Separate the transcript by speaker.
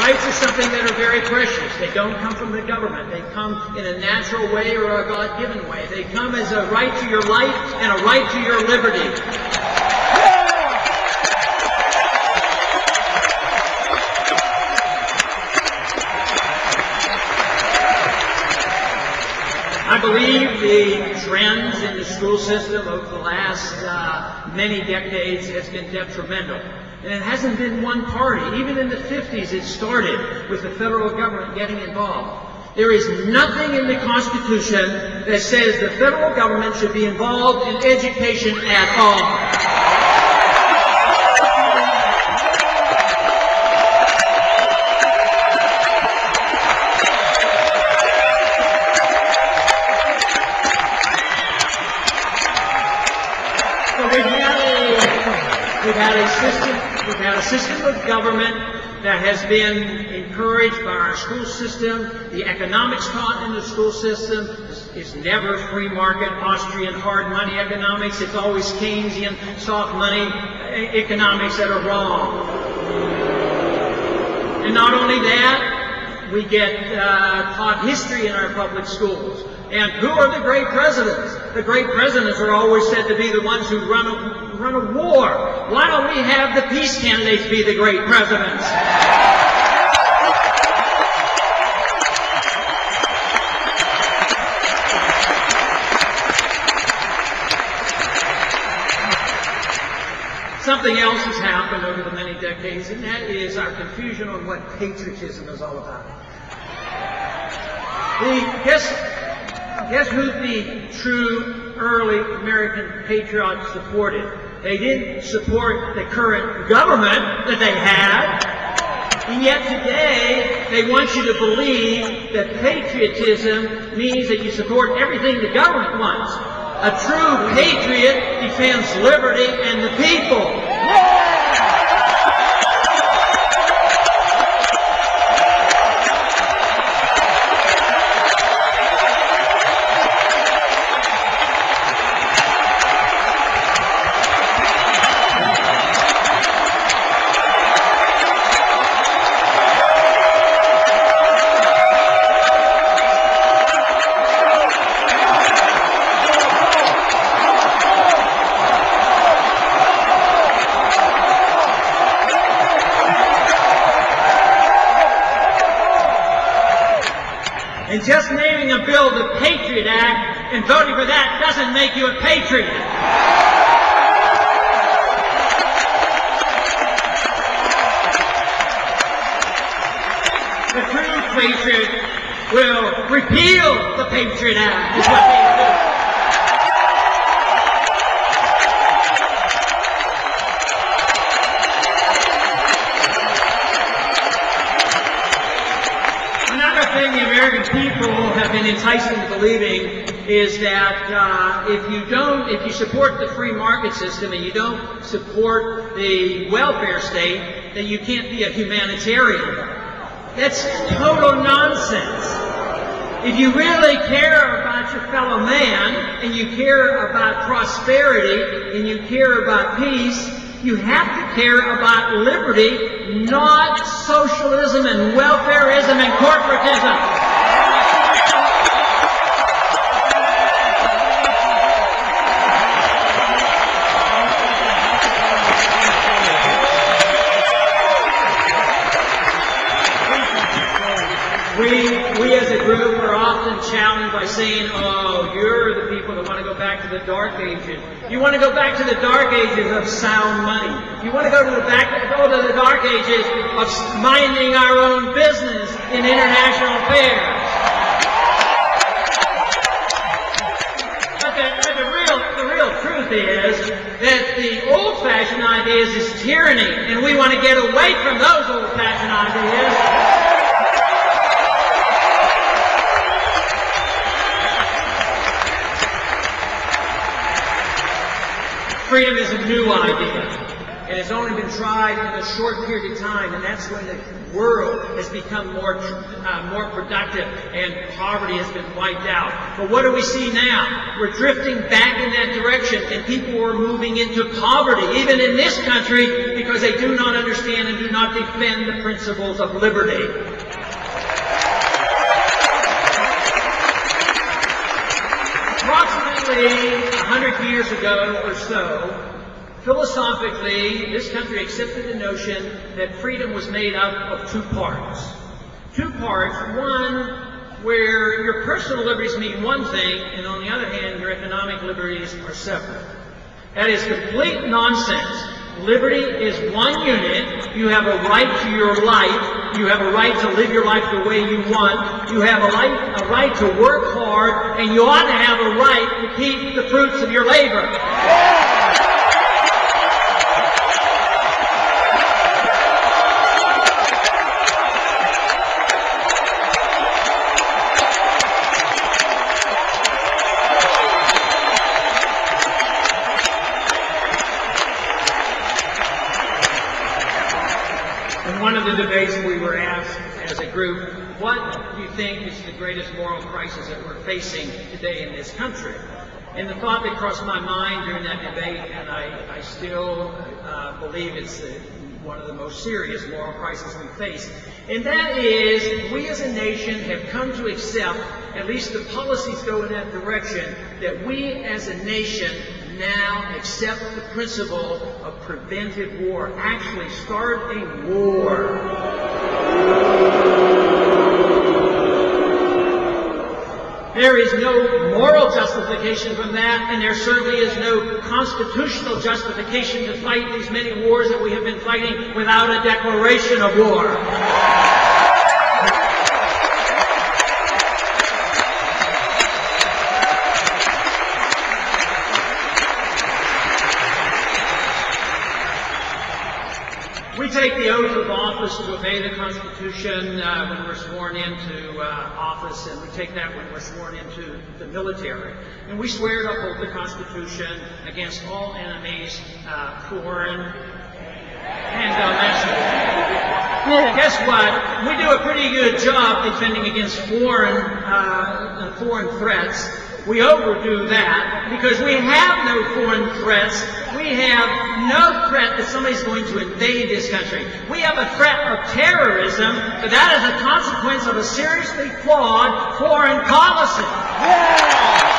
Speaker 1: Rights are something that are very precious. They don't come from the government. They come in a natural way or a God-given way. They come as a right to your life and a right to your liberty. I believe the trends in the school system over the last many decades has been detrimental. And it hasn't been one party. Even in the 50s, it started with the federal government getting involved. There is nothing in the Constitution that says the federal government should be involved in education at all. We've had a system of government that has been encouraged by our school system. The economics taught in the school system is never free market, Austrian hard money economics. It's always Keynesian soft money economics that are wrong. And not only that, we get taught history in our public schools. And who are the great presidents? The great presidents are always said to be the ones who run a war. Why don't we have the peace candidates be the great presidents? Something else has happened over the many decades, and that is our confusion on what patriotism is all about. Guess who the true early American patriots supported? They didn't support the current government that they had, and yet today they want you to believe that patriotism means that you support everything the government wants. A true patriot defends liberty and the people. And just naming a bill the Patriot Act and voting for that doesn't make you a patriot. The true patriot will repeal the Patriot Act, is what they do. The American people have been enticed into believing is that if you support the free market system and you don't support the welfare state, then you can't be a humanitarian. That's total nonsense. If you really care about your fellow man and you care about prosperity and you care about peace, you have to care about liberty, not socialism and welfareism and corporatism. We as a group are often challenged by saying, oh, you're the people that want to go back to the dark ages. You want to go back to the dark ages of sound money. You want to go to the dark ages of minding our own business in international affairs. But the real truth is that the old-fashioned ideas is tyranny, and we want to get away from those old-fashioned ideas. Freedom is a new idea, and it's only been tried in a short period of time, and that's when the world has become more productive and poverty has been wiped out. But what do we see now? We're drifting back in that direction, and people are moving into poverty, even in this country, because they do not understand and do not defend the principles of liberty. Approximately 100 years ago or so, philosophically, this country accepted the notion that freedom was made up of two parts. Two parts, one where your personal liberties mean one thing, and on the other hand, your economic liberties are separate. That is complete nonsense. Liberty is one unit. You have a right to your life. You have a right to live your life the way you want. You have a right to work hard, and you ought to have a right to keep the fruits of your labor. In one of the debates we were asked as a group, what do you think is the greatest moral crisis that we're facing today in this country? And the thought that crossed my mind during that debate, and I still believe it's one of the most serious moral crises we face, and that is we as a nation have come to accept, at least the policies go in that direction, that we as a nation now accept the principle of preventive war. Actually start a war. There is no moral justification from that, and there certainly is no constitutional justification to fight these many wars that we have been fighting without a declaration of war. We take the oath of office to obey the Constitution when we're sworn into office, and we take that when we're sworn into the military. And we swear to uphold the Constitution against all enemies, foreign and domestic. Guess what? We do a pretty good job defending against foreign threats. We overdo that because we have no foreign threats. We have no threat that somebody's going to invade this country. We have a threat of terrorism, but that is a consequence of a seriously flawed foreign policy. Yeah!